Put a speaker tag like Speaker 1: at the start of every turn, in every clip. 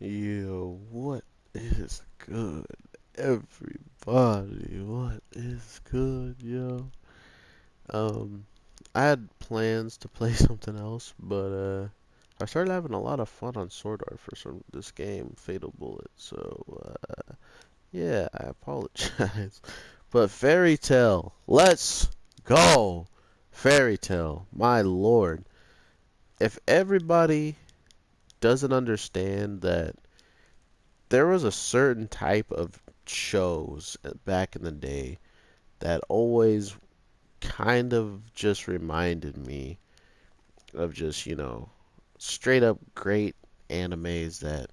Speaker 1: Yo, what is good? Everybody, what is good, yo? Um, I had plans to play something else, but I started having a lot of fun on Sword Art for this game, Fatal Bullet. So, yeah, I apologize. But Fairy Tale, let's go! Fairy Tale, my lord. If everybody doesn't understand that there was a certain type of shows back in the day that always kind of just reminded me of just, straight up great animes that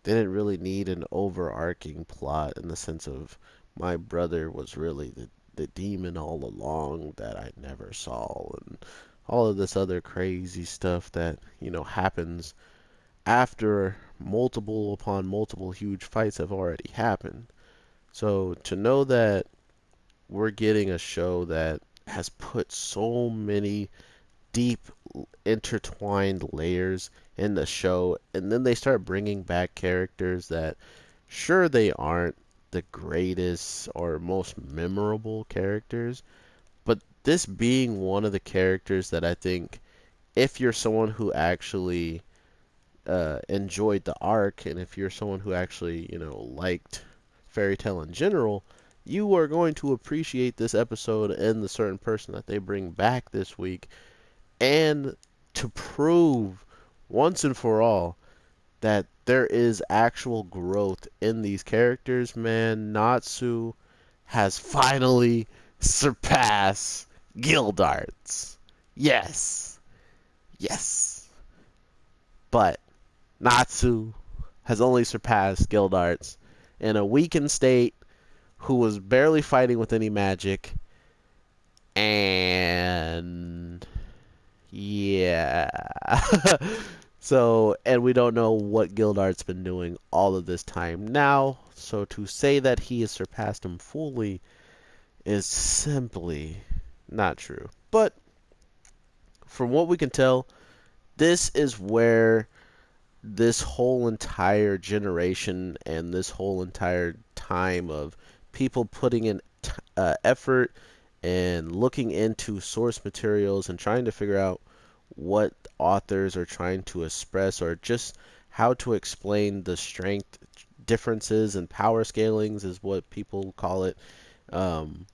Speaker 1: didn't really need an overarching plot in the sense of my brother was really the demon all along that I never saw, and all of this other crazy stuff that, happens after multiple upon multiple huge fights have already happened. So to know that we're getting a show that has put so many deep intertwined layers in the show, and then they start bringing back characters that sure they aren't the greatest or most memorable characters, but this being one of the characters that I think if you're someone who actually enjoyed the arc, and if you're someone who actually, liked Fairy Tale in general, you are going to appreciate this episode and the certain person that they bring back this week, and to prove once and for all that there is actual growth in these characters, man, Natsu has finally surpassed Guildarts. Yes. Yes. But Natsu has only surpassed Guildarts in a weakened state who was barely fighting with any magic. And yeah. So, and we don't know what Gildart's been doing all of this time now. So to say that he has surpassed him fully is simply not true. But from what we can tell, this is where this whole entire generation and this whole entire time of people putting in effort and looking into source materials and trying to figure out what authors are trying to express or just how to explain the strength differences and power scalings is what people call it. Um,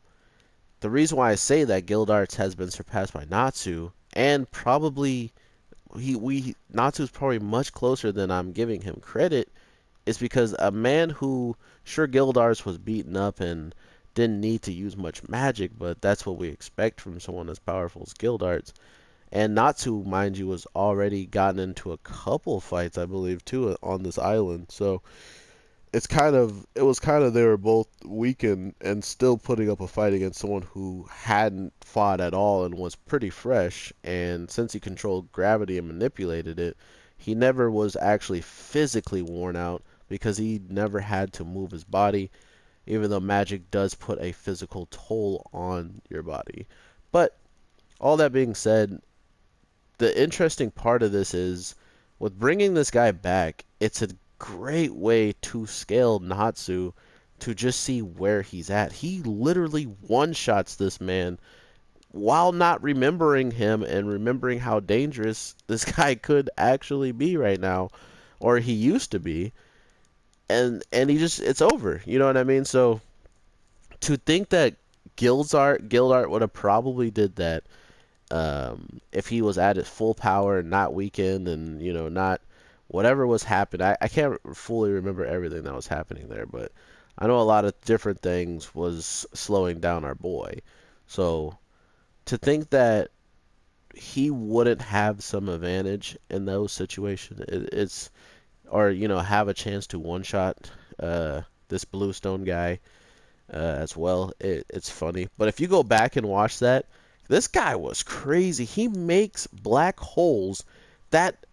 Speaker 1: the reason why I say that Guildarts has been surpassed by Natsu and probably Natsu's probably much closer than I'm giving him credit is because a man who sure Gildarts was beaten up and didn't need to use much magic, but that's what we expect from someone as powerful as Gildarts. And Natsu, mind you, was already gotten into a couple fights, I believe, too, on this island. So it was kind of they were both weakened and still putting up a fight against someone who hadn't fought at all and was pretty fresh. And since he controlled gravity and manipulated it, he never was actually physically worn out because he never had to move his body, even though magic does put a physical toll on your body. But all that being said, the interesting part of this is with bringing this guy back, it's a great way to scale Natsu to just see where he's at. He literally one shots this man while not remembering him and remembering how dangerous this guy could actually be right now, or he used to be. And he just it's over. You know what I mean? So to think that Guildart would have probably did that if he was at his full power and not weakened and not whatever was happening. I can't fully remember everything that was happening there, but I know a lot of different things was slowing down our boy. So to think that he wouldn't have some advantage in those situations, it's or have a chance to one shot this bluestone guy as well. It's funny, but if you go back and watch that, this guy was crazy. He makes black holes that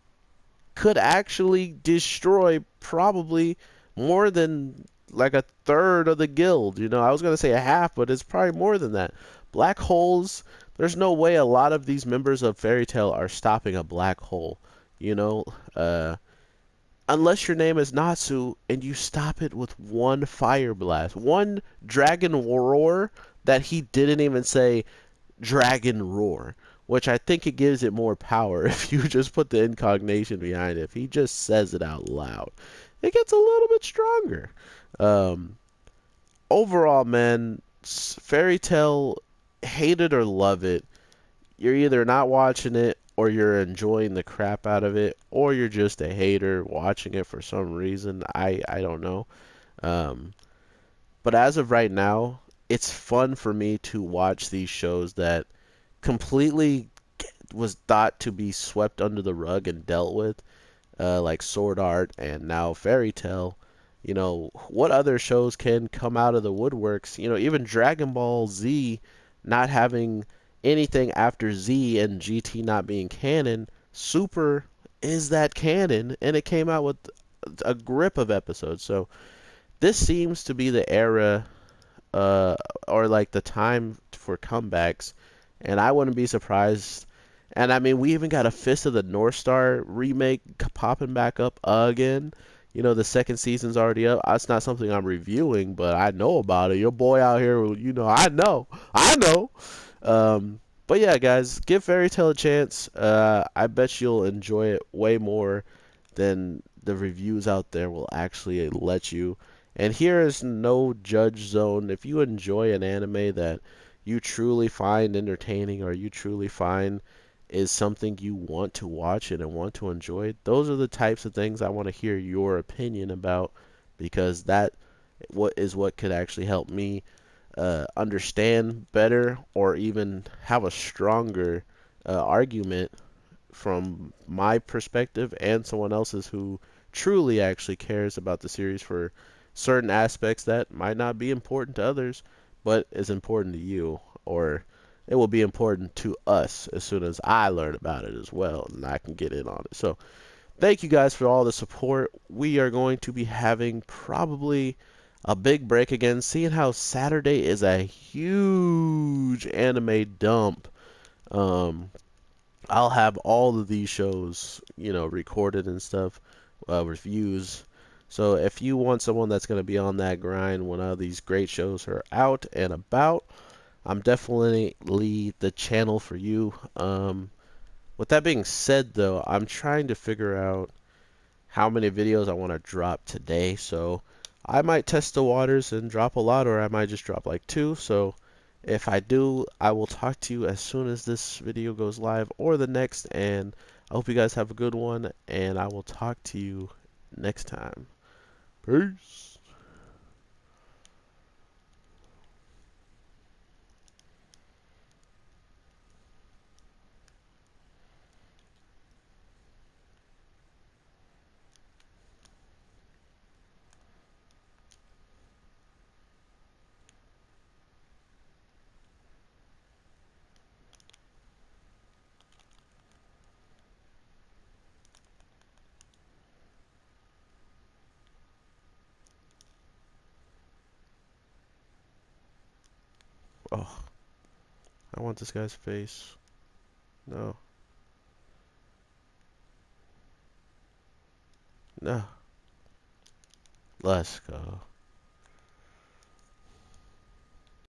Speaker 1: could actually destroy probably more than like a third of the guild. I was going to say a half, but it's probably more than that. Black holes, there's no way a lot of these members of Fairy Tail are stopping a black hole. You know, uh, unless your name is Natsu and you stop it with one fire blast, one dragon roar that he didn't even say dragon roar, which I think it gives it more power if you just put the incognation behind it. If he just says it out loud, it gets a little bit stronger. Um, Overall, man, Fairy Tale, hate it or love it, you're either not watching it or you're enjoying the crap out of it, or you're just a hater watching it for some reason. I don't know. Um, but as of right now, it's fun for me to watch these shows that completely was thought to be swept under the rug and dealt with, like Sword Art and now Fairy Tale. You know, what other shows can come out of the woodworks? You know, even Dragon Ball Z not having anything after Z and GT not being canon, Super is that canon, and it came out with a grip of episodes. So this seems to be the era, uh, or like the time for comebacks, and I wouldn't be surprised. And I mean, we even got a Fist of the North Star remake popping back up again. You know, the second season's already up. That's not something I'm reviewing, but I know about it. Your boy out here, you know, I know. But yeah, guys, give Fairy Tale a chance. I bet you'll enjoy it way more than the reviews out there will actually let you. And here is no judge zone. If you enjoy an anime that you truly find entertaining or you truly find is something you want to watch it and want to enjoy, those are the types of things I want to hear your opinion about, because that what could actually help me understand better or even have a stronger argument from my perspective and someone else's who truly actually cares about the series for certain aspects that might not be important to others, but is important to you, or it will be important to us as soon as I learn about it as well and I can get in on it. So, thank you guys for all the support. We are going to be having probably a big break again, seeing how Saturday is a huge anime dump. Um, I'll have all of these shows, you know, recorded and stuff, reviews. So if you want someone that's going to be on that grind when all these great shows are out and about, I'm definitely the channel for you. With that being said, though, I'm trying to figure out how many videos I want to drop today. So I might test the waters and drop a lot, or I might just drop like two. So if I do, I will talk to you as soon as this video goes live or the next. And I hope you guys have a good one, and I will talk to you next time. Peace. Oh, I want this guy's face. No. No. Let's go.